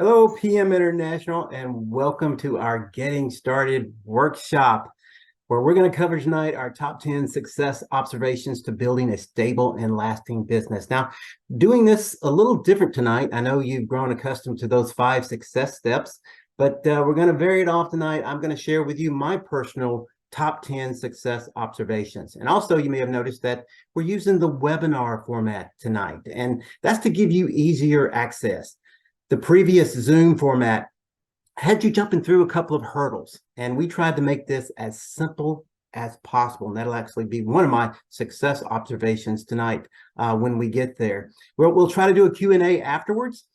Hello, PM International, and welcome to our Getting Started workshop, where we're going to cover tonight our top 10 success observations to building a stable and lasting business. Now, doing this a little different tonight. I know you've grown accustomed to those 5 success steps, but we're going to vary it off tonight. I'm going to share with you my personal top 10 success observations. And also, you may have noticed that we're using the webinar format tonight, and that's to give you easier access. The previous Zoom format had you jumping through a couple of hurdles, and we tried to make this as simple as possible. And that'll actually be one of my success observations tonight when we get there. We'll try to do a Q&A afterwards.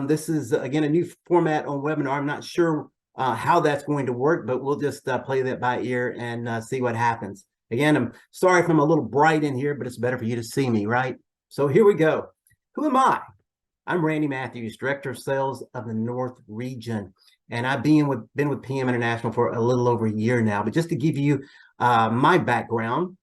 This is, again, a new format on webinar. I'm not sure how that's going to work, but we'll just play that by ear and see what happens. Again, I'm sorry if I'm a little bright in here, but it's better for you to see me, right? So here we go. Who am I? I'm Randy Matthews, Director of Sales of the North Region, and I've been with PM International for a little over a year now. But just to give you my background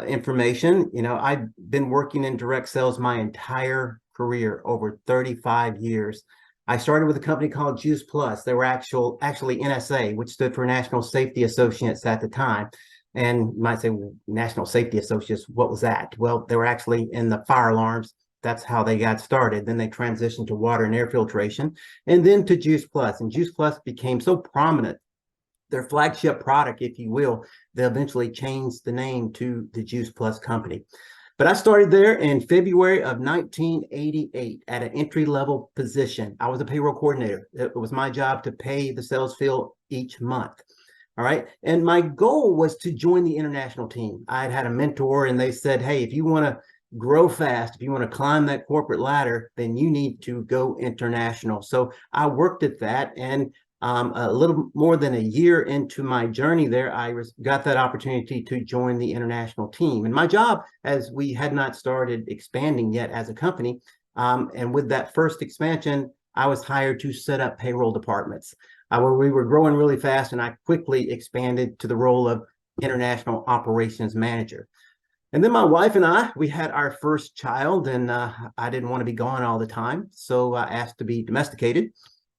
information, I've been working in direct sales my entire career, over 35 years. I started with a company called Juice Plus. They were actually NSA, which stood for National Safety Associates at the time. And you might say, well, National Safety Associates, what was that? Well, they were actually in the fire alarms. That's how they got started. Then they transitioned to water and air filtration, and then to Juice Plus. And Juice Plus became so prominent, their flagship product, if you will, they eventually changed the name to the Juice Plus company. But I started there in February of 1988 at an entry-level position. I was a payroll coordinator. It was my job to pay the sales field each month. All right. And my goal was to join the international team. I'd had a mentor, and they said, hey, if you want to grow fast, if you want to climb that corporate ladder, then you need to go international. So I worked at that, and a little more than a year into my journey there, I got that opportunity to join the international team. And my job, as we had not started expanding yet as a company, and with that first expansion, I was hired to set up payroll departments. We were growing really fast, and I quickly expanded to the role of international operations manager. And then my wife and we had our first child, and I didn't want to be gone all the time. So I asked to be domesticated,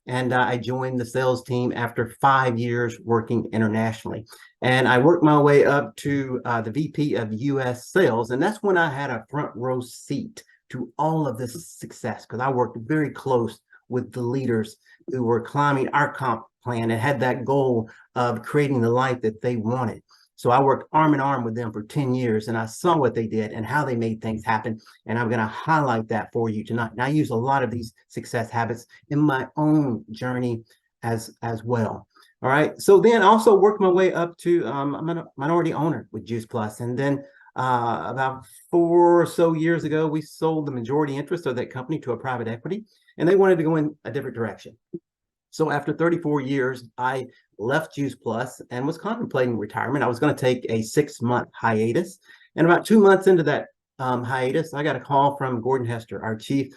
and I joined the sales team after 5 years working internationally. And I worked my way up to the VP of US sales. And that's when I had a front row seat to all of this success, because I worked very close with the leaders who were climbing our comp plan and had that goal of creating the life that they wanted. So I worked arm in arm with them for 10 years, and I saw what they did and how they made things happen. And I'm going to highlight that for you tonight. And I use a lot of these success habits in my own journey as well. All right. So then I also worked my way up to I'm a minority owner with Juice Plus. And then about 4 or so years ago, we sold the majority interest of that company to a private equity, and they wanted to go in a different direction. So after 34 years, I left Juice Plus and was contemplating retirement. I was going to take a 6-month hiatus. And about 2 months into that hiatus, I got a call from Gordon Hester, our chief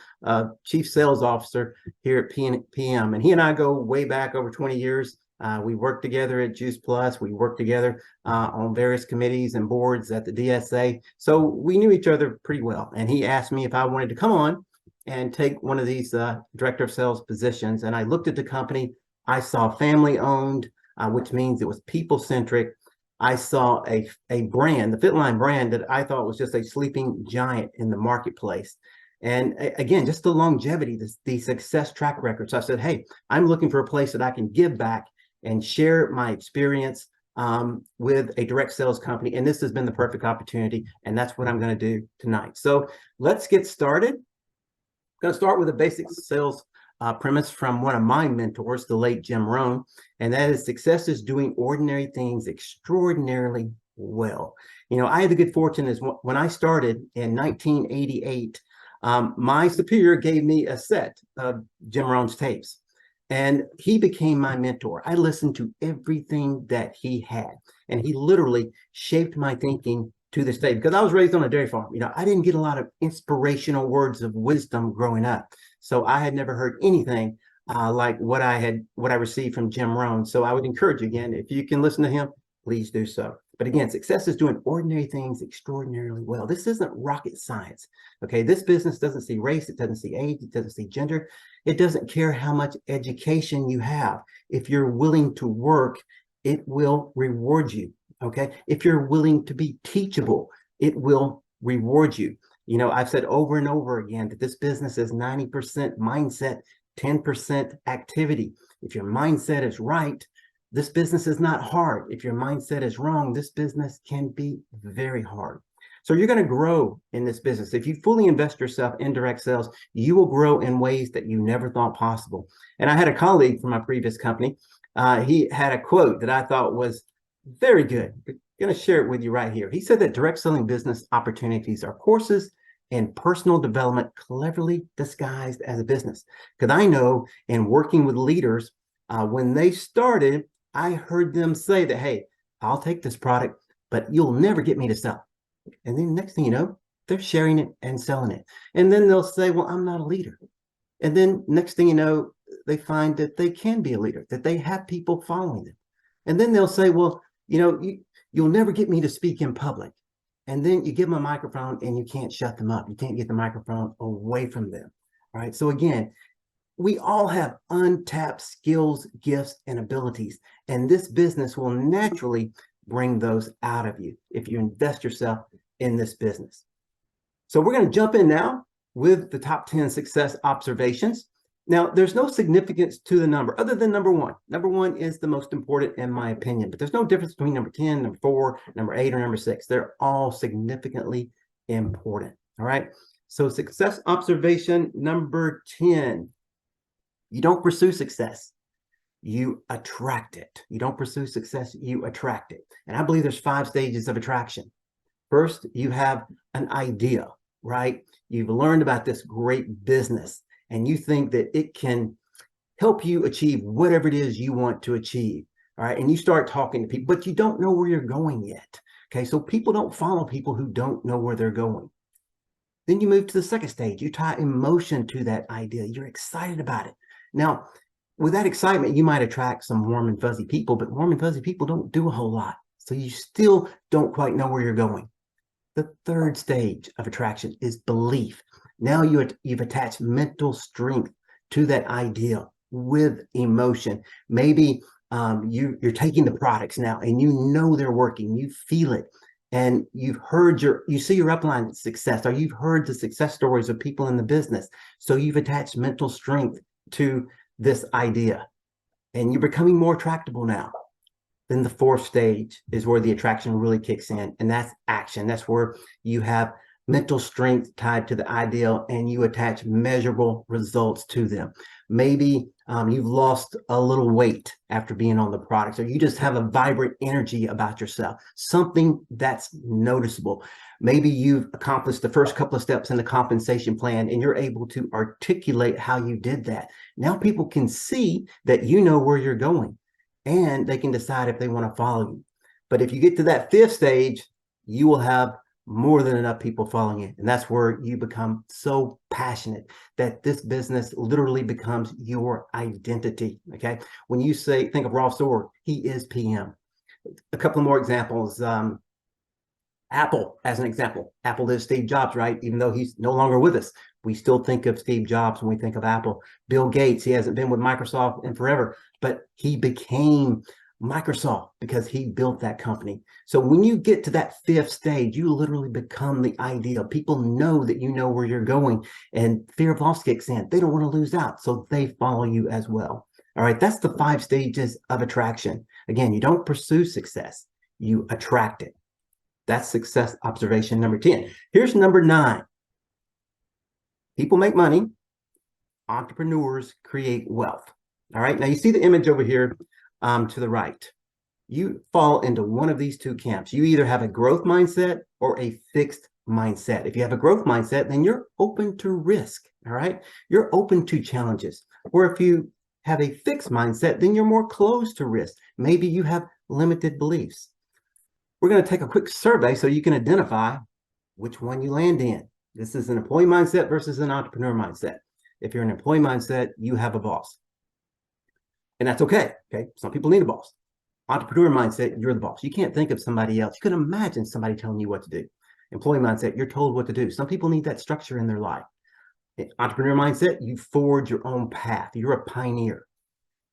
sales officer here at PM. And he and I go way back over 20 years. We worked together at Juice Plus. We worked together on various committees and boards at the DSA. So we knew each other pretty well. And he asked me if I wanted to come on and take one of these director of sales positions. And I looked at the company. I saw family owned, which means it was people centric. I saw a brand, the Fitline brand, that I thought was just a sleeping giant in the marketplace. And again, just the longevity, the success track record. So I said, hey, I'm looking for a place that I can give back and share my experience with a direct sales company. And this has been the perfect opportunity. And that's what I'm going to do tonight. So let's get started. Going to start with a basic sales premise from one of my mentors, the late Jim Rohn, and that is success is doing ordinary things extraordinarily well. I had the good fortune is when I started in 1988, my superior gave me a set of Jim Rohn's tapes, and he became my mentor. I listened to everything that he had, and he literally shaped my thinking to this day, because I was raised on a dairy farm. I didn't get a lot of inspirational words of wisdom growing up. So I had never heard anything like what I received from Jim Rohn. So I would encourage you, again, if you can listen to him, please do so. But again, success is doing ordinary things extraordinarily well. This isn't rocket science. Okay, this business doesn't see race, it doesn't see age, it doesn't see gender. It doesn't care how much education you have. If you're willing to work, it will reward you. Okay, if you're willing to be teachable, it will reward you. You know, I've said over and over again that this business is 90% mindset, 10% activity. If your mindset is right, this business is not hard. If your mindset is wrong, this business can be very hard. So you're going to grow in this business. If you fully invest yourself in direct sales, you will grow in ways that you never thought possible. And I had a colleague from my previous company. He had a quote that I thought was very good. I'm going to share it with you right here. He said that direct selling business opportunities are courses and personal development cleverly disguised as a business. Because I know in working with leaders, when they started, I heard them say that, hey, I'll take this product, but you'll never get me to sell. And then next thing you know, they're sharing it and selling it. And then they'll say, well, I'm not a leader. And then next thing you know, they find that they can be a leader, that they have people following them. And then they'll say, well, you know, you'll never get me to speak in public. And then you give them a microphone and you can't shut them up. You can't get the microphone away from them. All right. So again, we all have untapped skills, gifts, and abilities, and this business will naturally bring those out of you if you invest yourself in this business. So we're going to jump in now with the top 10 success observations. Now, there's no significance to the number other than number one. Number one is the most important in my opinion, but there's no difference between number 10, number 4, number 8, or number 6. They're all significantly important. All right. So success observation number 10. You don't pursue success, you attract it. You don't pursue success, you attract it. And I believe there's 5 stages of attraction. First, you have an idea, right? You've learned about this great business and you think that it can help you achieve whatever it is you want to achieve, all right? And you start talking to people, but you don't know where you're going yet, okay? So people don't follow people who don't know where they're going. Then you move to the second stage. You tie emotion to that idea. You're excited about it. Now, with that excitement, you might attract some warm and fuzzy people, but warm and fuzzy people don't do a whole lot. So you still don't quite know where you're going. The third stage of attraction is belief. Now you've attached mental strength to that idea with emotion. Maybe you're taking the products now and you know they're working. You feel it. And you see your upline success, or you've heard the success stories of people in the business. So you've attached mental strength to this idea and you're becoming more attractable now. Then the fourth stage is where the attraction really kicks in, and that's action. That's where you have mental strength tied to the ideal and you attach measurable results to them. Maybe you've lost a little weight after being on the products, or you just have a vibrant energy about yourself, something that's noticeable. Maybe you've accomplished the first couple of steps in the compensation plan and you're able to articulate how you did that. Now people can see that you know where you're going and they can decide if they want to follow you. But if you get to that fifth stage, you will have more than enough people following it. And that's where you become so passionate that this business literally becomes your identity. Okay. When you think of Ross Orr, he is PM. A couple of more examples. Apple, as an example. Apple is Steve Jobs, right? Even though he's no longer with us, we still think of Steve Jobs when we think of Apple. Bill Gates, he hasn't been with Microsoft in forever, but he became Microsoft because he built that company. So when you get to that fifth stage, you literally become the ideal. People know that you know where you're going, and fear of loss kicks in. They don't want to lose out, so they follow you as well. All right, that's the 5 stages of attraction. Again, you don't pursue success, you attract it. That's success observation number 10. Here's number 9. People make money. Entrepreneurs create wealth. All right. Now you see the image over here to the right. You fall into one of these 2 camps. You either have a growth mindset or a fixed mindset. If you have a growth mindset, then you're open to risk. All right. You're open to challenges. Or if you have a fixed mindset, then you're more closed to risk. Maybe you have limited beliefs. We're going to take a quick survey so you can identify which one you land in. This is an employee mindset versus an entrepreneur mindset. If you're an employee mindset, you have a boss. And that's okay. Okay. Some people need a boss. Entrepreneur mindset, you're the boss. You can't think of somebody else. You can imagine somebody telling you what to do. Employee mindset, you're told what to do. Some people need that structure in their life. Entrepreneur mindset, you forge your own path. You're a pioneer.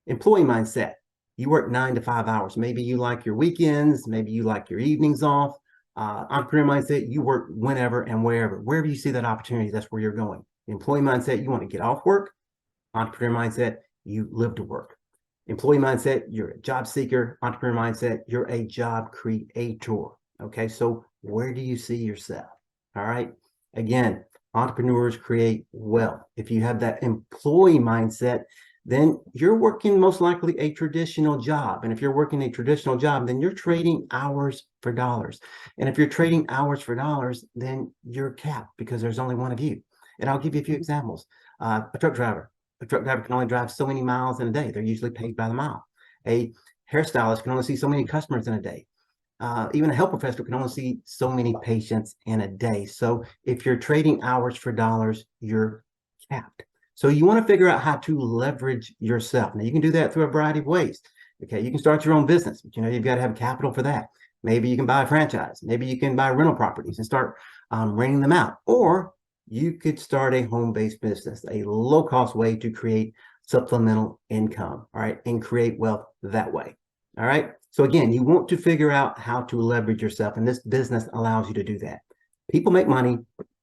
Employee mindset, you work 9 to 5 hours. Maybe you like your weekends. Maybe you like your evenings off. Entrepreneur mindset, you work whenever and wherever. Wherever you see that opportunity, that's where you're going. Employee mindset, you want to get off work. Entrepreneur mindset, you live to work. Employee mindset, you're a job seeker. Entrepreneur mindset, you're a job creator. Okay, so where do you see yourself? All right, again, entrepreneurs create wealth. If you have that employee mindset, then you're working most likely a traditional job. And if you're working a traditional job, then you're trading hours for dollars. And if you're trading hours for dollars, then you're capped because there's only one of you. And I'll give you a few examples. A truck driver can only drive so many miles in a day. They're usually paid by the mile. A hairstylist can only see so many customers in a day. Even a health professional can only see so many patients in a day. So if you're trading hours for dollars, you're capped. So you want to figure out how to leverage yourself. Now you can do that through a variety of ways. Okay, you can start your own business, but you've got to have capital for that. Maybe you can buy a franchise. Maybe you can buy rental properties and start renting them out. Or you could start a home-based business, a low-cost way to create supplemental income, all right, and create wealth that way, all right? So again, you want to figure out how to leverage yourself, and this business allows you to do that. People make money,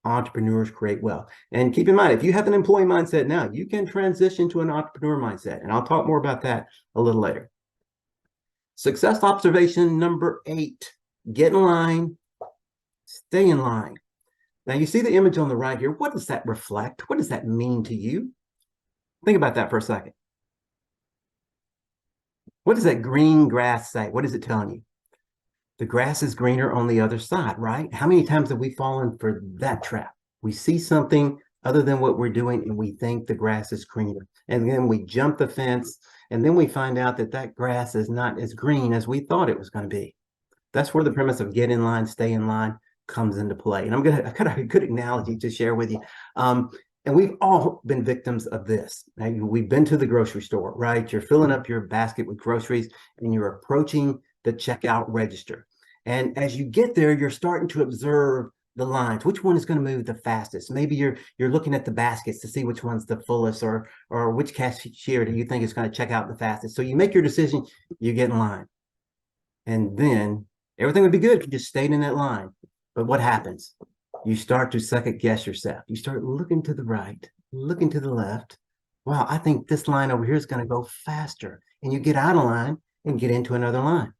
entrepreneurs create wealth. And keep in mind, if you have an employee mindset now, you can transition to an entrepreneur mindset, and I'll talk more about that a little later. Success observation number 8, get in line, stay in line. Now you see the image on the right here. What does that reflect? What does that mean to you? Think about that for a second. What does that green grass say? What is it telling you? The grass is greener on the other side, right? How many times have we fallen for that trap? We see something other than what we're doing and we think the grass is greener. And then we jump the fence and then we find out that that grass is not as green as we thought it was going to be. That's where the premise of get in line, stay in line comes into play. And I've got a good analogy to share with you. And we've all been victims of this. Right? We've been to the grocery store, right? You're filling up your basket with groceries and you're approaching the checkout register. And as you get there, you're starting to observe the lines. Which one is going to move the fastest? Maybe you're looking at the baskets to see which one's the fullest, or which cashier do you think is going to check out the fastest. So you make your decision, you get in line. And then everything would be good if you just stayed in that line. But what happens? You start to second guess yourself. You start looking to the right, looking to the left. Wow, I think this line over here is going to go faster. And you get out of line and get into another line.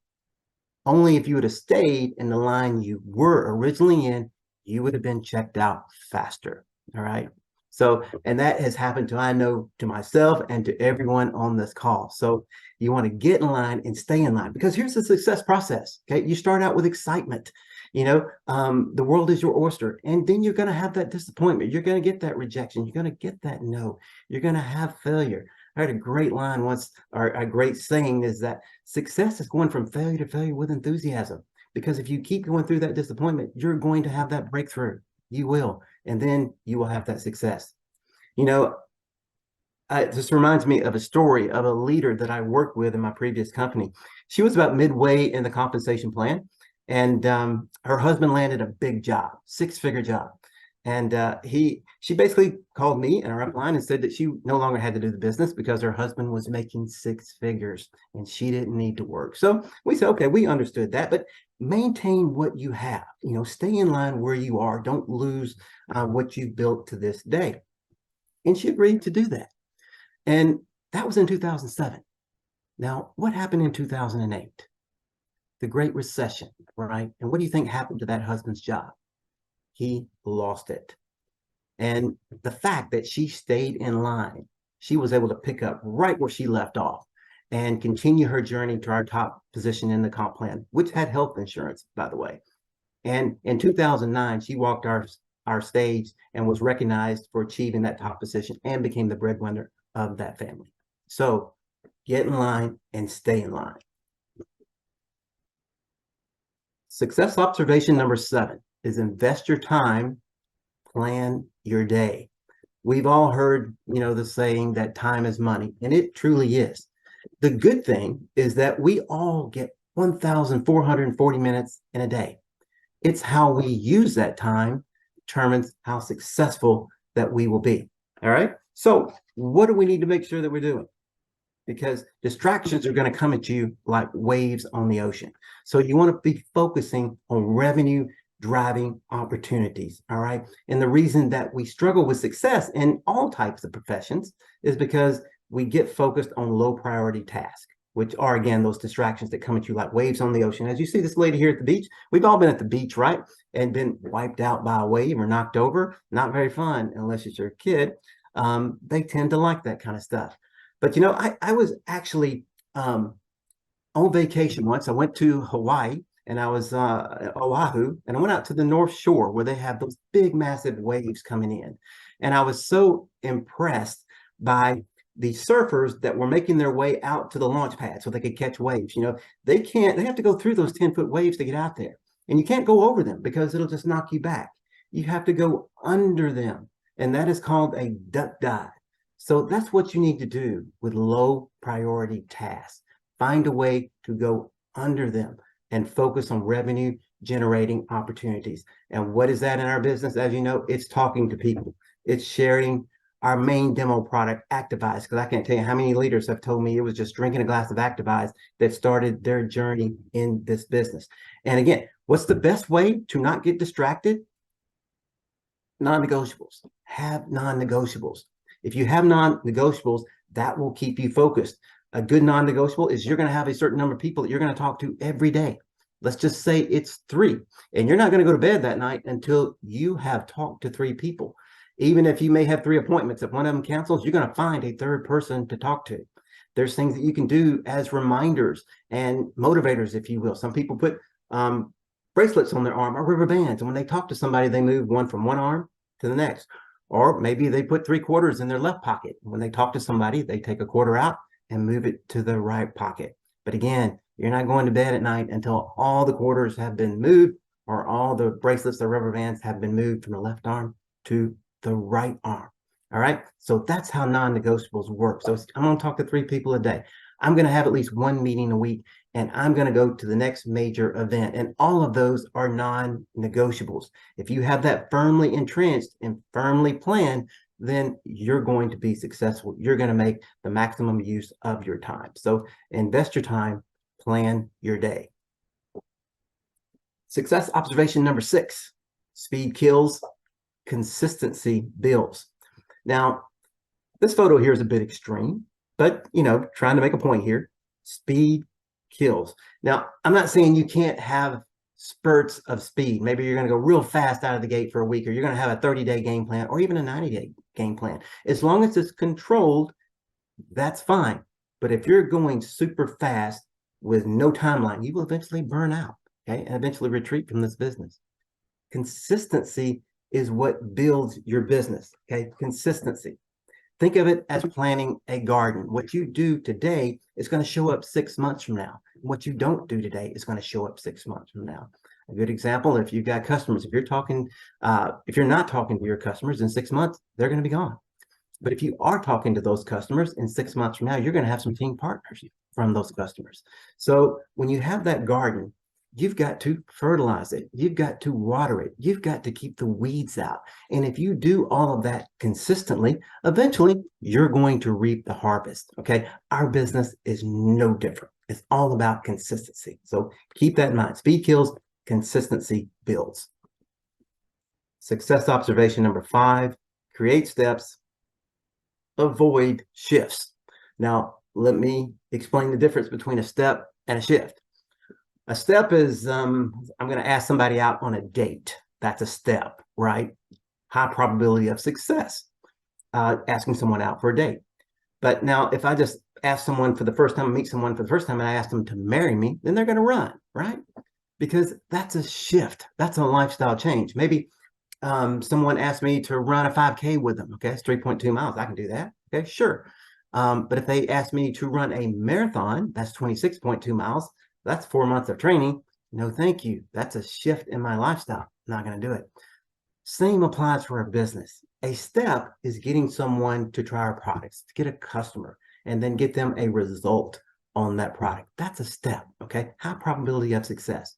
Only if you would have stayed in the line you were originally in, you would have been checked out faster. All right. So, and that has happened to myself and to everyone on this call. So you want to get in line and stay in line, because here's the success process. Okay. You start out with excitement. The world is your oyster, and then you're going to have that disappointment. You're going to get that rejection. You're going to get that no. You're going to have failure. I heard a great line once, or a great saying is that success is going from failure to failure with enthusiasm. Because if you keep going through that disappointment, you're going to have that breakthrough. You will, and then you will have that success. This reminds me of a story of a leader that I worked with in my previous company. She was about midway in the compensation plan. And her husband landed a big job, 6-figure job. And she basically called me in our upline and said that she no longer had to do the business because her husband was making 6 figures and she didn't need to work. So we said, okay, we understood that, but maintain what you have, stay in line where you are. Don't lose what you've built to this day. And she agreed to do that. And that was in 2007. Now, what happened in 2008? The Great Recession, right? And what do you think happened to that husband's job? He lost it. And the fact that she stayed in line, she was able to pick up right where she left off and continue her journey to our top position in the comp plan, which had health insurance, by the way. And in 2009, she walked our stage and was recognized for achieving that top position and became the breadwinner of that family. So get in line and stay in line. Success observation number 7 is invest your time, plan your day. We've all heard, the saying that time is money, and it truly is. The good thing is that we all get 1,440 minutes in a day. It's how we use that time determines how successful that we will be. All right. So what do we need to make sure that we're doing? Because distractions are going to come at you like waves on the ocean. So you want to be focusing on revenue driving opportunities. All right. And the reason that we struggle with success in all types of professions is because we get focused on low priority tasks, which are, again, those distractions that come at you like waves on the ocean. As you see this lady here at the beach, we've all been at the beach, right? And been wiped out by a wave or knocked over. Not very fun unless it's your kid. They tend to like that kind of stuff. But, I was actually on vacation once. I went to Hawaii and I was Oahu, and I went out to the North Shore where they have those big, massive waves coming in. And I was so impressed by the surfers that were making their way out to the launch pad so they could catch waves. They have to go through those 10-foot waves to get out there. And you can't go over them because it'll just knock you back. You have to go under them. And that is called a duck dive. So that's what you need to do with low priority tasks. Find a way to go under them and focus on revenue generating opportunities. And what is that in our business? As you know, it's talking to people. It's sharing our main demo product, Activize, because I can't tell you how many leaders have told me it was just drinking a glass of Activize that started their journey in this business. And again, what's the best way to not get distracted? Non-negotiables. Have non-negotiables. If you have non-negotiables, that will keep you focused. A good non-negotiable is you're going to have a certain number of people that you're going to talk to every day. Let's just say it's 3, and you're not going to go to bed that night until you have talked to 3 people. Even if you may have 3 appointments, if one of them cancels, you're going to find a third person to talk to. There's things that you can do as reminders and motivators, if you will. Some people put bracelets on their arm or rubber bands, and when they talk to somebody, they move one from one arm to the next. Or maybe they put 3 quarters in their left pocket. When they talk to somebody, they take a quarter out and move it to the right pocket. But again, you're not going to bed at night until all the quarters have been moved or all the bracelets or rubber bands have been moved from the left arm to the right arm. All right. So that's how non-negotiables work. So I'm going to talk to 3 people a day. I'm going to have at least 1 meeting a week, and I'm going to go to the next major event. And all of those are non-negotiables. If you have that firmly entrenched and firmly planned, then you're going to be successful. You're going to make the maximum use of your time. So invest your time, plan your day. Success observation number 6, speed kills, consistency builds. Now, this photo here is a bit extreme, but, trying to make a point here, speed kills. Now, I'm not saying you can't have spurts of speed. Maybe you're going to go real fast out of the gate for a week, or you're going to have a 30-day game plan or even a 90-day game plan. As long as it's controlled, that's fine. But if you're going super fast with no timeline, you will eventually burn out, okay, and eventually retreat from this business. Consistency is what builds your business, okay? Consistency. Think of it as planting a garden. What you do today is going to show up 6 months from now. What you don't do today is going to show up 6 months from now. A good example, if you've got customers, if you're not talking to your customers in 6 months, they're going to be gone. But if you are talking to those customers in 6 months from now, you're going to have some team partners from those customers. So when you have that garden, you've got to fertilize it. You've got to water it. You've got to keep the weeds out. And if you do all of that consistently, eventually you're going to reap the harvest. Okay. Our business is no different. It's all about consistency. So keep that in mind. Speed kills, consistency builds. Success observation number 5, create steps, avoid shifts. Now, let me explain the difference between a step and a shift. A step is, I'm going to ask somebody out on a date. That's a step, right? High probability of success, asking someone out for a date. But now if I just ask someone for the first time, meet someone for the first time, and I ask them to marry me, then they're going to run, right? Because that's a shift. That's a lifestyle change. Maybe someone asked me to run a 5K with them. Okay, it's 3.2 miles. I can do that. Okay, sure. But if they ask me to run a marathon, that's 26.2 miles. That's 4 months of training. No, thank you. That's a shift in my lifestyle. I'm not going to do it. Same applies for a business. A step is getting someone to try our products, to get a customer. and then get them a result on that product. That's a step, okay? High probability of success.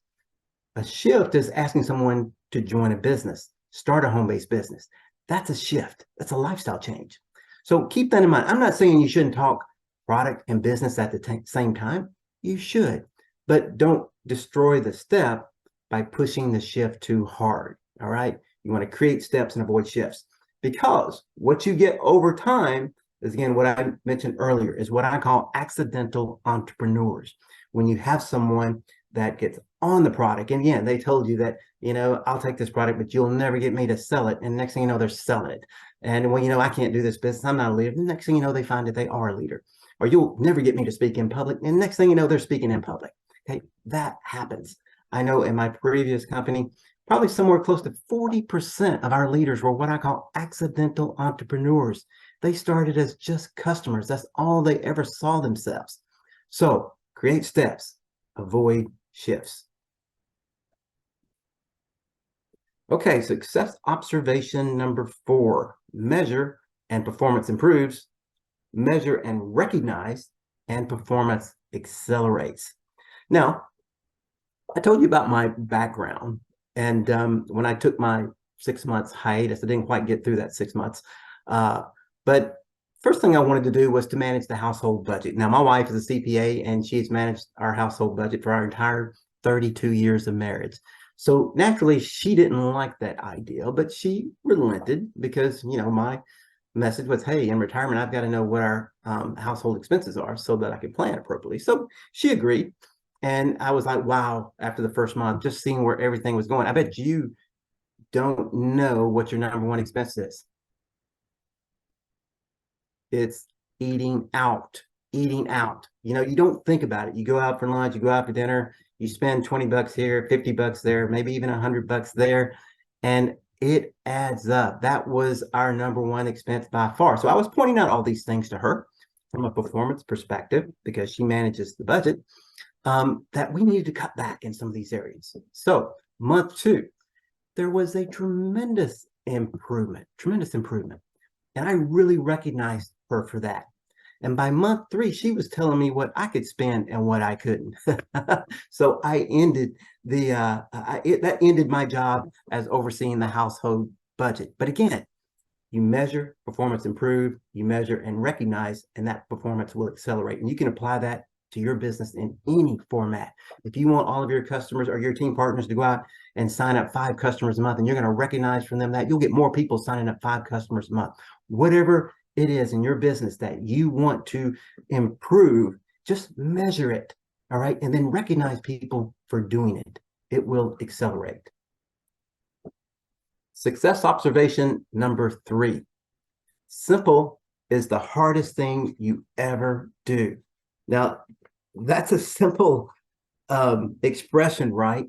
A shift is asking someone to join a business, start a home-based business. That's a shift. That's a lifestyle change. So keep that in mind. I'm not saying you shouldn't talk product and business at the same time. You should, but don't destroy the step by pushing the shift too hard, all right? You want to create steps and avoid shifts, because what you get over time is, again, what I mentioned earlier, is what I call accidental entrepreneurs. When you have someone that gets on the product, and again, they told you that, I'll take this product, but you'll never get me to sell it. And next thing you know, they're selling it. And well, I can't do this business. I'm not a leader. The next thing you know, they find that they are a leader. Or you'll never get me to speak in public. And next thing you know, they're speaking in public. Okay, that happens. I know in my previous company, probably somewhere close to 40% of our leaders were what I call accidental entrepreneurs. They started as just customers. That's all they ever saw themselves. So create steps, avoid shifts. Okay, success observation number 4, measure and performance improves, measure and recognize, and performance accelerates. Now, I told you about my background, and when I took my 6 months hiatus, I didn't quite get through that 6 months. But first thing I wanted to do was to manage the household budget. Now, my wife is a CPA, and she's managed our household budget for our entire 32 years of marriage. So naturally, she didn't like that idea, but she relented because, my message was, hey, in retirement, I've got to know what our household expenses are so that I can plan appropriately. So she agreed. And I was like, wow, after the first month, just seeing where everything was going. I bet you don't know what your number one expense is. It's eating out. Eating out. You don't think about it. You go out for lunch, you go out for dinner, you spend 20 bucks here, 50 bucks there, maybe even 100 bucks there, and it adds up. That was our number one expense by far. So I was pointing out all these things to her from a performance perspective, because she manages the budget, that we needed to cut back in some of these areas. So month 2, there was a tremendous improvement. And I really recognized her for that. And by month 3, she was telling me what I could spend and what I couldn't. So I ended that ended my job as overseeing the household budget. But again, you measure, performance improve, you measure and recognize, and that performance will accelerate. And you can apply that to your business in any format. If you want all of your customers or your team partners to go out and sign up 5 customers a month, and you're going to recognize from them that you'll get more people signing up 5 customers a month. Whatever it is in your business that you want to improve, just measure it, all right? And then recognize people for doing it. It will accelerate. Success observation number 3. Simple is the hardest thing you ever do. Now, that's a simple expression, right?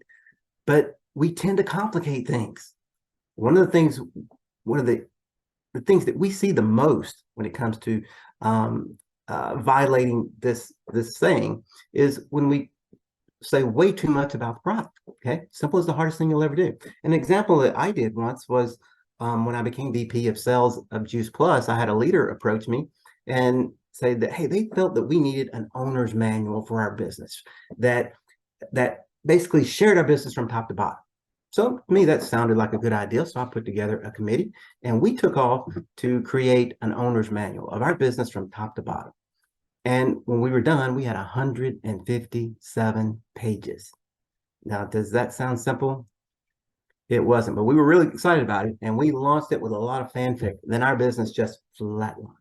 But we tend to complicate things. One of the things that we see the most when it comes to violating this saying is when we say way too much about the product. Okay, simple is the hardest thing you'll ever do. An example that I did once was when I became VP of Sales of Juice Plus. I had a leader approach me and say that, hey, they felt that we needed an owner's manual for our business that basically shared our business from top to bottom. So to me, that sounded like a good idea. So I put together a committee, and we took off to create an owner's manual of our business from top to bottom. And when we were done, we had 157 pages. Now, does that sound simple? It wasn't, but we were really excited about it, and we launched it with a lot of fanfare. Then our business just flatlined.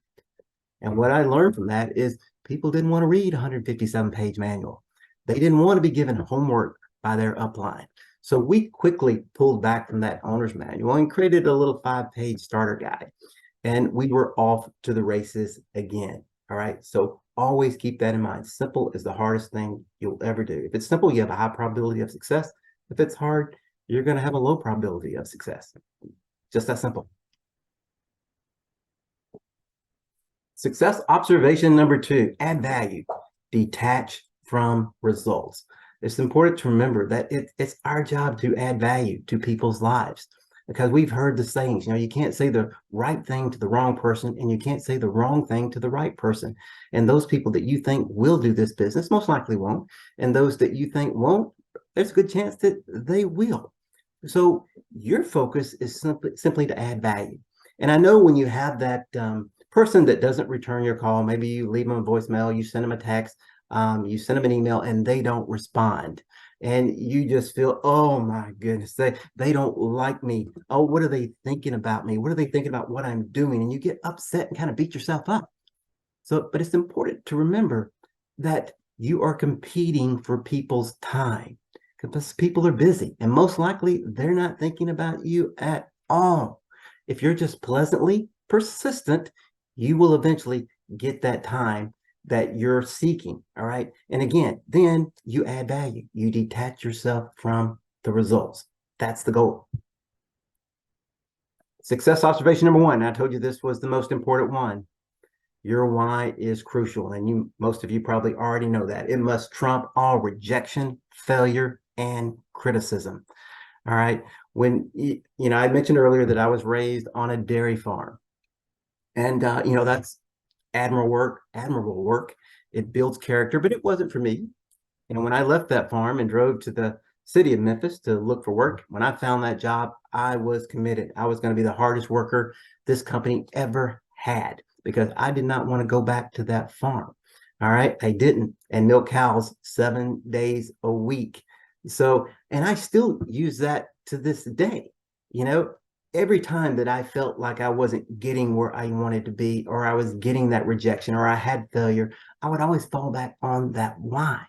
And what I learned from that is people didn't want to read a 157-page manual. They didn't want to be given homework by their upline. So we quickly pulled back from that owner's manual and created a little 5-page starter guide. And we were off to the races again. All right. So always keep that in mind. Simple is the hardest thing you'll ever do. If it's simple, you have a high probability of success. If it's hard, you're going to have a low probability of success. Just that simple. Success observation number 2, add value, detach from results. It's important to remember that it's our job to add value to people's lives. because we've heard the sayings, you can't say the right thing to the wrong person, and you can't say the wrong thing to the right person. And those people that you think will do this business most likely won't. And those that you think won't, there's a good chance that they will. So your focus is simply to add value. And I know when you have that person that doesn't return your call, maybe you leave them a voicemail, you send them a text, you send them an email, and they don't respond. And you just feel, oh my goodness, they don't like me. Oh, what are they thinking about me? What are they thinking about what I'm doing? And you get upset and kind of beat yourself up. So, but it's important to remember that you are competing for people's time, because people are busy, and most likely they're not thinking about you at all. If you're just pleasantly persistent, you will eventually get that time that you're seeking. All right. And again, then you add value. You detach yourself from the results. That's the goal. Success observation number one. I told you this was the most important one. Your why is crucial. And most of you probably already know that. It must trump all rejection, failure, and criticism. All right. When, I mentioned earlier that I was raised on a dairy farm. And, that's admirable work. It builds character, but it wasn't for me. When I left that farm and drove to the city of Memphis to look for work, when I found that job, I was committed. I was going to be the hardest worker this company ever had, because I did not want to go back to that farm. All right. I didn't. And milk cows 7 days a week. So, and I still use that to this day. Every time that I felt like I wasn't getting where I wanted to be, or I was getting that rejection, or I had failure, I would always fall back on that why.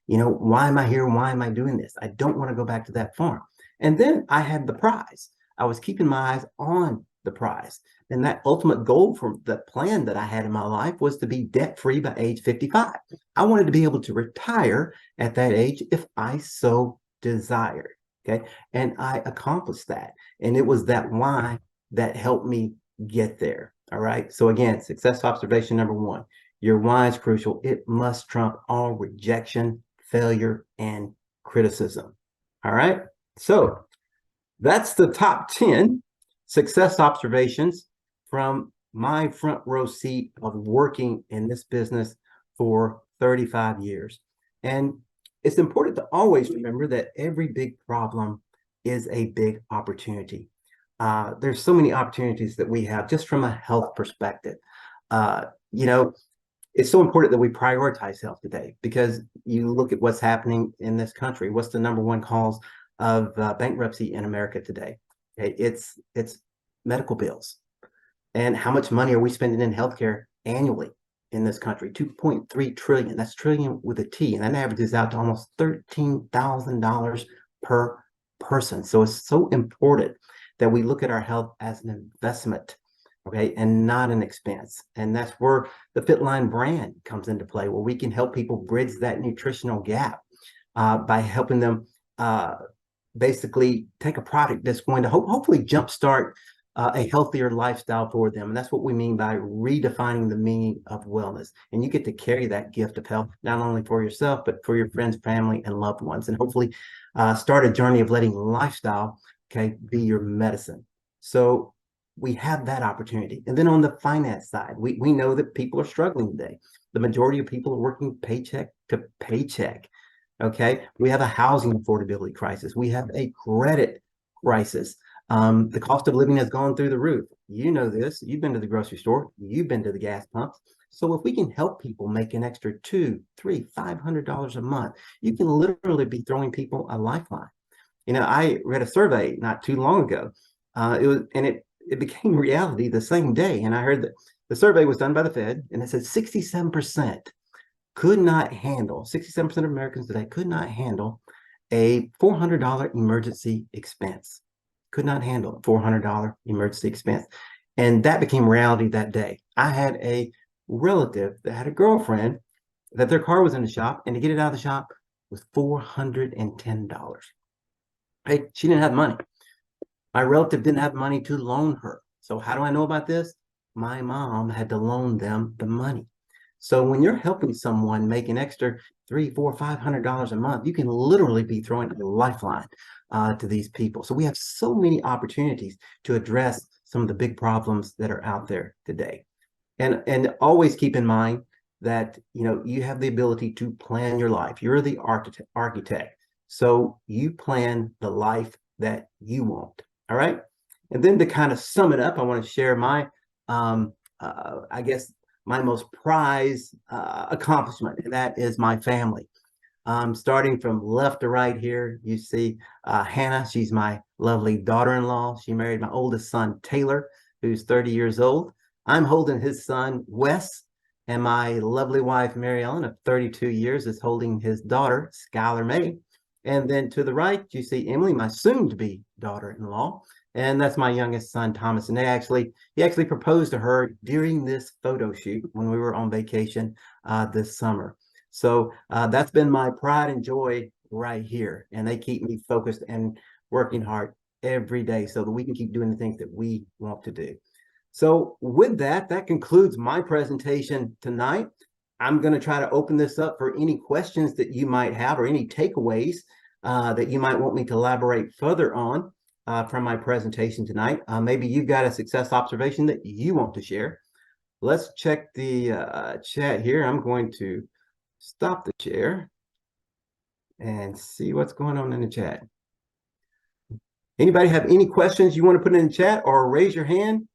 Why am I here? Why am I doing this? I don't want to go back to that farm. And then I had the prize. I was keeping my eyes on the prize. And that ultimate goal for the plan that I had in my life was to be debt-free by age 55. I wanted to be able to retire at that age if I so desired. Okay. And I accomplished that. And it was that why that helped me get there. All right. So again, success observation number one, your why is crucial. It must trump all rejection, failure, and criticism. All right. So that's the top 10 success observations from my front row seat of working in this business for 35 years. And it's important to always remember that every big problem is a big opportunity. There's so many opportunities that we have just from a health perspective. It's so important that we prioritize health today, because you look at what's happening in this country. What's the number one cause of bankruptcy in America today? Okay, it's medical bills. And how much money are we spending in healthcare annually in this country? 2.3 trillion. That's trillion with a T, and that averages out to almost $13,000 per person. So it's so important that we look at our health as an investment, okay, and not an expense. And that's where the Fitline brand comes into play, where we can help people bridge that nutritional gap by helping them basically take a product that's going to hopefully jumpstart a healthier lifestyle for them. And that's what we mean by redefining the meaning of wellness. And you get to carry that gift of health, not only for yourself, but for your friends, family, and loved ones, and hopefully start a journey of letting lifestyle, okay, be your medicine. So we have that opportunity. And then on the finance side, we know that people are struggling today. The majority of people are working paycheck to paycheck. Okay. We have a housing affordability crisis. We have a credit crisis. The cost of living has gone through the roof. You know this. You've been to the grocery store. You've been to the gas pumps. So if we can help people make an extra $200, $300, $500 a month, you can literally be throwing people a lifeline. I read a survey not too long ago. It became reality the same day. And I heard that the survey was done by the Fed, and it said 67% could not handle, 67% of Americans today could not handle a $400 emergency expense. Could not handle a $400 emergency expense. And that became reality that day. I had a relative that had a girlfriend that their car was in the shop, and to get it out of the shop was $410. Hey, she didn't have money. My relative didn't have money to loan her. So how do I know about this? My mom had to loan them the money. So when you're helping someone make an extra $300, $400, $500 a month, you can literally be throwing a lifeline to these people. So we have so many opportunities to address some of the big problems that are out there today. And always keep in mind that you have the ability to plan your life. You're the architect. So you plan the life that you want. All right. And then to kind of sum it up, I want to share my I guess my most prized accomplishment, and that is my family. Starting from left to right here, you see Hannah. She's my lovely daughter-in-law. She married my oldest son, Taylor, who's 30 years old. I'm holding his son, Wes, and my lovely wife, Mary Ellen, of 32 years, is holding his daughter, Skylar May. And then to the right, you see Emily, my soon-to-be daughter-in-law. And that's my youngest son, Thomas. And he actually proposed to her during this photo shoot when we were on vacation this summer. So that's been my pride and joy right here. And they keep me focused and working hard every day so that we can keep doing the things that we want to do. So with that, that concludes my presentation tonight. I'm going to try to open this up for any questions that you might have or any takeaways that you might want me to elaborate further on from my presentation tonight. Maybe you've got a success observation that you want to share. Let's check the chat here. I'm going to stop the share and see what's going on in the chat. Anybody have any questions you want to put in the chat or raise your hand?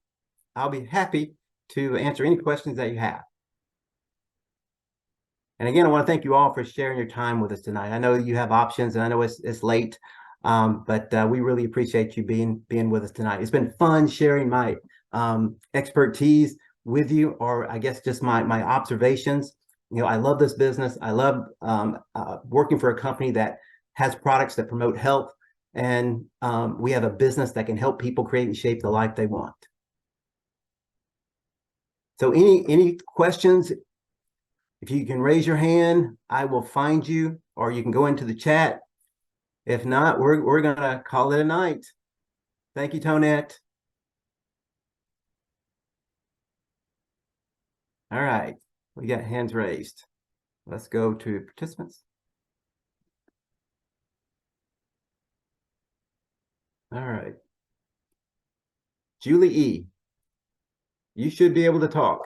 I'll be happy to answer any questions that you have. And again, I want to thank you all for sharing your time with us tonight. I know you have options, and I know it's late, but we really appreciate you being with us tonight. It's been fun sharing my expertise with you, or I guess just my observations. I love this business. I love working for a company that has products that promote health, and we have a business that can help people create and shape the life they want. So any questions? If you can raise your hand, I will find you, or you can go into the chat. If not, we're gonna call it a night. Thank you, Tonette. All right, we got hands raised. Let's go to participants. All right. Julie E., you should be able to talk.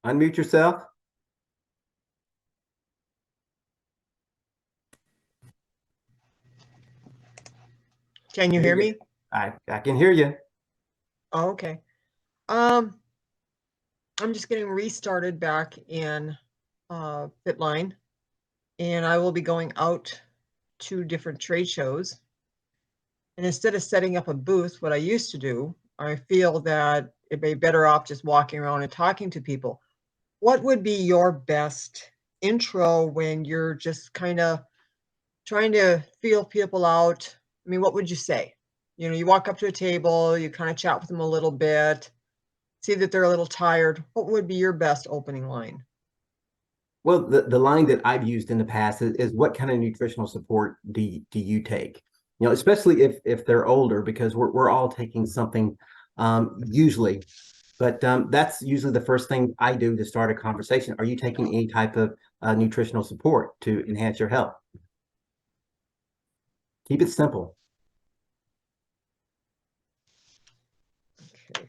Unmute yourself. Can you hear me? I can hear you. Oh, okay. I'm just getting restarted back in Fitline, and I will be going out to different trade shows. And instead of setting up a booth, what I used to do, I feel that it'd be better off just walking around and talking to people. What would be your best intro when you're just kind of trying to feel people out? I mean, what would you say? You walk up to a table, you kind of chat with them a little bit, see that they're a little tired. What would be your best opening line? Well, the line that I've used in the past is what kind of nutritional support do you take? Especially if they're older, because we're all taking something usually, but that's usually the first thing I do to start a conversation. Are you taking any type of nutritional support to enhance your health? Keep it simple. Okay.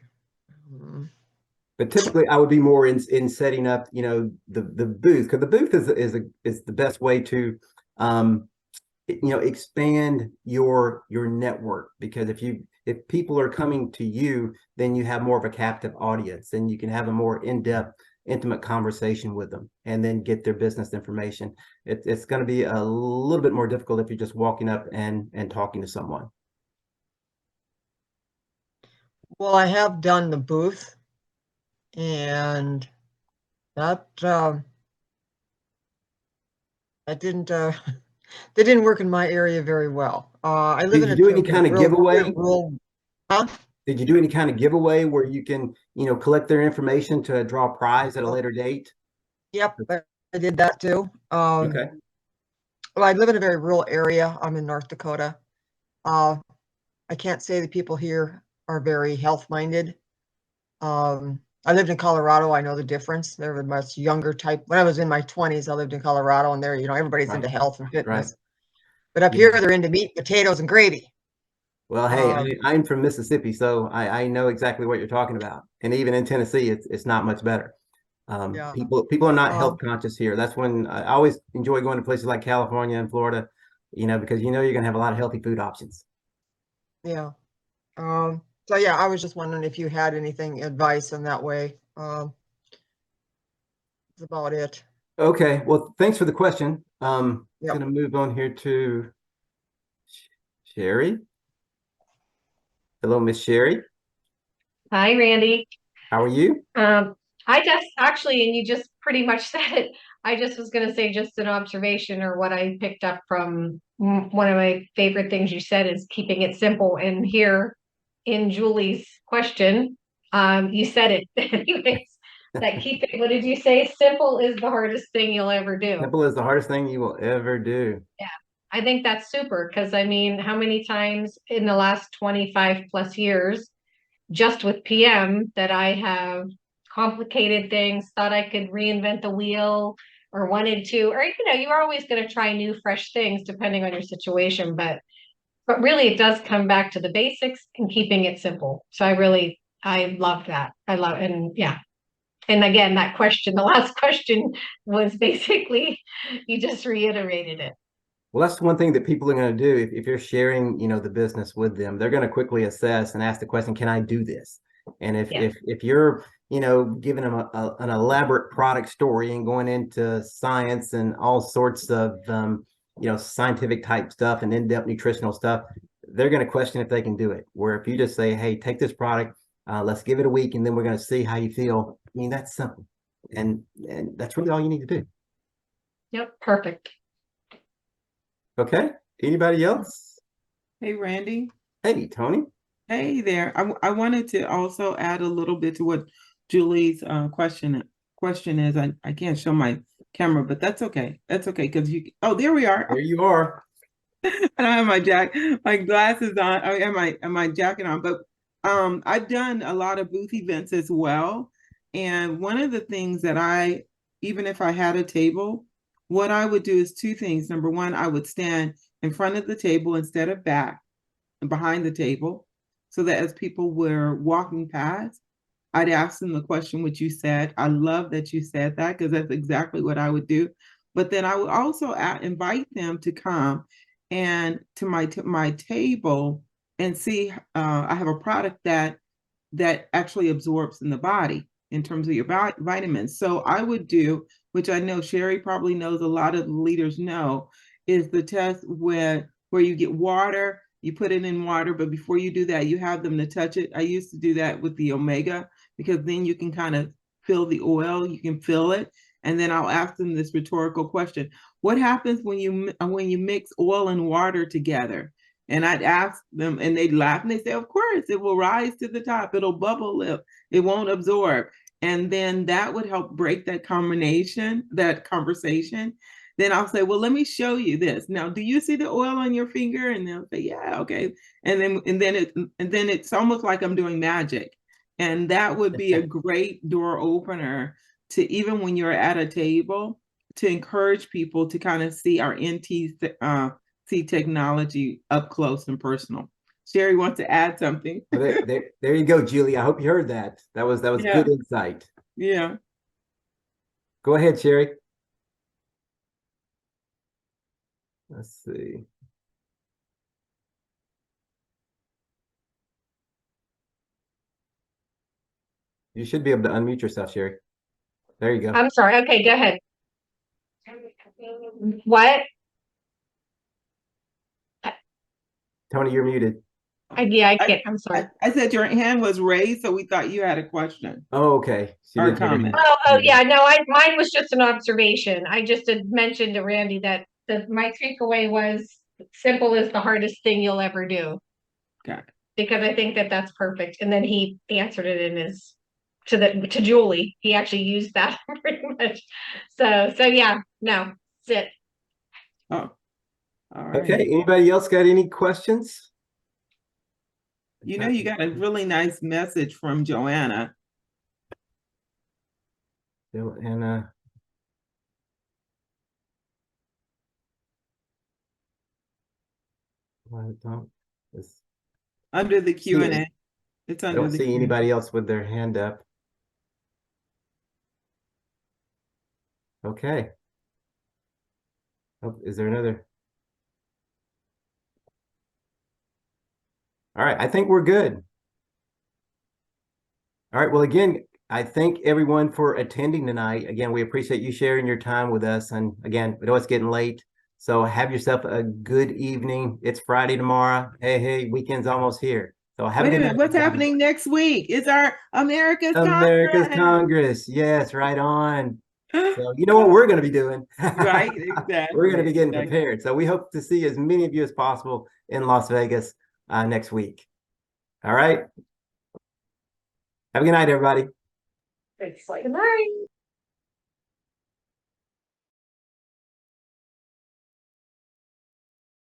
But typically, I would be more in setting up, the booth, because the booth is the best way to, expand your network. Because if people are coming to you, then you have more of a captive audience, and you can have a more in-depth, intimate conversation with them, and then get their business information. It's going to be a little bit more difficult if you're just walking up and talking to someone. Well, I have done the booth, and that didn't that didn't work in my area very well. I live Did you do any kind of giveaway? Huh? Did you do any kind of giveaway where you can, collect their information to draw a prize at a later date? Yep, I did that too. Okay. Well, I live in a very rural area. I'm in North Dakota. I can't say the people here are very health-minded. I lived in Colorado. I know the difference. They're a much younger type. When I was in my 20s, I lived in Colorado, and there, everybody's Right. into health and Right. fitness. But up Yeah. here, they're into meat, potatoes, and gravy. Well, hey, Um, I'm from Mississippi, so I know exactly what you're talking about. And even in Tennessee, it's not much better. yeah. People are not health Um, conscious here. That's when I always enjoy going to places like California and Florida, because you're going to have a lot of healthy food options. yeah. So yeah, I was just wondering if you had anything advice in that way. That's about it. Okay, well, thanks for the question. Yep. Gonna move on here to Sherry. Hello, Miss Sherry. Hi, Randy. How are you? I just actually, and you just pretty much said it. I just was going to say just an observation or what I picked up from one of my favorite things you said is keeping it simple. And here in Julie's question, you said it anyways, that keep it, what did you say? Simple is the hardest thing you'll ever do. Simple is the hardest thing you will ever do. Yeah, I think that's super because I mean, how many times in the last 25 plus years just with PM that I have complicated things, thought I could reinvent the wheel or wanted to, or you're always going to try new, fresh things depending on your situation. But really it does come back to the basics and keeping it simple. So I love that. I love and yeah. And again, that question, the last question was basically you just reiterated it. Well, that's one thing that people are going to do if you're sharing, the business with them. They're going to quickly assess and ask the question, "Can I do this?" And Yeah. if you're, giving them an elaborate product story and going into science and all sorts of, scientific type stuff and in-depth nutritional stuff, they're going to question if they can do it. Where if you just say, "Hey, take this product, let's give it a week, and then we're going to see how you feel." I mean, that's simple, and that's really all you need to do. Yep. Perfect. Okay. Anybody else? Hey, Randy. Hey, Tony. Hey there. I wanted to also add a little bit to what Julie's question is. I can't show my camera, but that's okay. That's okay because there we are. There you are. I don't have my glasses on. And my jacket on, but I've done a lot of booth events as well. And one of the things that even if I had a table, what I would do is two things. Number one, I would stand in front of the table instead of back and behind the table, so that as people were walking past, I'd ask them the question which you said. I love that you said that because that's exactly what I would do. But then I would also invite them to come and to my table and see. I have a product that actually absorbs in the body in terms of your vitamins. So I would do, which I know Sherry probably knows, a lot of the leaders know, is the test where you get water, you put it in water, but before you do that, you have them to touch it. I used to do that with the omega because then you can kind of feel the oil, you can feel it. And then I'll ask them this rhetorical question: what happens when you mix oil and water together? And I'd ask them, and they'd laugh, and they say, "Of course, it will rise to the top. It'll bubble up. It won't absorb." And then that would help break that conversation. Then I'll say, "Well, let me show you this. Now, do you see the oil on your finger?" And they'll say, "Yeah, okay." And then it's almost like I'm doing magic. And that would be a great door opener to, even when you're at a table, to encourage people to kind of see our NTC technology up close and personal. Sherry wants to add something. Well, there you go, Julie. I hope you heard that. That was Yeah. good insight. Yeah. Go ahead, Sherry. Let's see. You should be able to unmute yourself, Sherry. There you go. I'm sorry. Okay, go ahead. What? Tony, you're muted. Yeah, I can't. I'm sorry. I said your hand was raised, so we thought you had a question. Oh, okay. She Or didn't hear me. comment. Oh yeah, no, mine was just an observation. I just had mentioned to Randy that my takeaway was simple is the hardest thing you'll ever do. Okay. Because I think that's perfect. And then he answered it in his to Julie. He actually used that pretty much. So yeah, no, that's it. Oh, all right. Okay. Anybody else got any questions? You got a really nice message from Joanna. Bill and I Under the Q&A. It's under don't the see Q&A. anybody else with their hand up. Okay. Oh, is there another? All right, I think we're good. All right, well, again, I thank everyone for attending tonight. Again, we appreciate you sharing your time with us. And again, we know it's getting late, so have yourself a good evening. It's Friday tomorrow. Hey, weekend's almost here. So have a Wait a good minute, night. what's happening next week? It's our America's America's Congress. Congress. Yes, right on. So you know what we're going to be doing. Right, exactly. We're going to be getting exactly. prepared. So we hope to see as many of you as possible in Las Vegas next week. All right. Have a good night, everybody. Good night.